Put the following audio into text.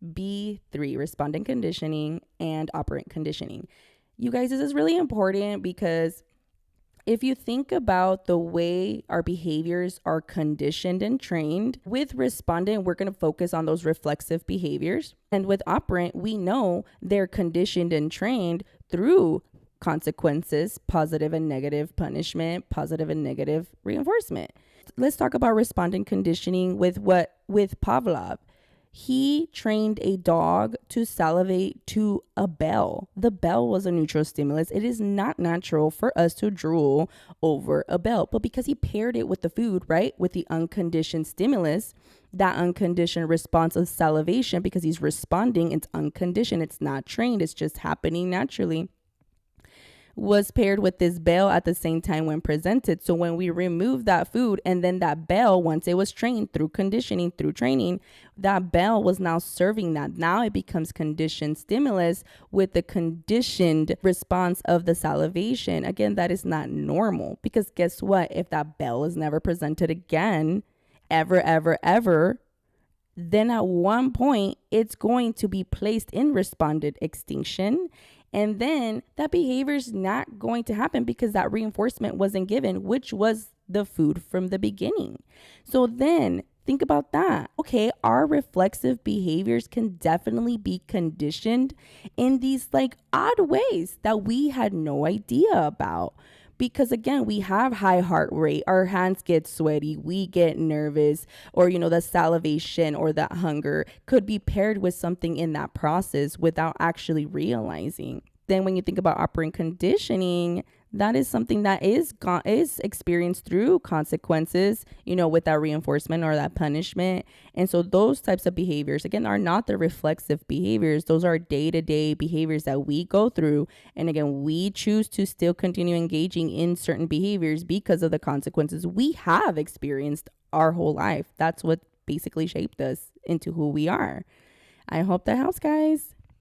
B3, respondent conditioning and operant conditioning. You guys, this is really important because if you think about the way our behaviors are conditioned and trained, with respondent, we're going to focus on those reflexive behaviors. And with operant, we know they're conditioned and trained through consequences, positive and negative punishment, positive and negative reinforcement. Let's talk about respondent conditioning with Pavlov. He trained a dog to salivate to a bell. The bell was a neutral stimulus. It is not natural for us to drool over a bell, but because he paired it with the food, right, with the unconditioned stimulus, that unconditioned response of salivation, because he's responding, it's unconditioned, it's not trained, it's just happening naturally, was paired with this bell at the same time when presented. So when we remove that food and then that bell, once it was trained through conditioning, through training, that bell was now serving that. Now it becomes conditioned stimulus with the conditioned response of the salivation. Again, that is not normal, because guess what? If that bell is never presented again, ever, then at one point it's going to be placed in responded extinction. And then that behavior is not going to happen because that reinforcement wasn't given, which was the food from the beginning. So then think about that. Okay, our reflexive behaviors can definitely be conditioned in these like odd ways that we had no idea about. Because again, we have high heart rate, our hands get sweaty, we get nervous, or, the salivation or that hunger could be paired with something in that process without actually realizing. Then when you think about operant conditioning, that is something that is experienced through consequences, with that reinforcement or that punishment. And so those types of behaviors, again, are not the reflexive behaviors. Those are day-to-day behaviors that we go through. And again, we choose to still continue engaging in certain behaviors because of the consequences we have experienced our whole life. That's what basically shaped us into who we are. I hope that helps, guys.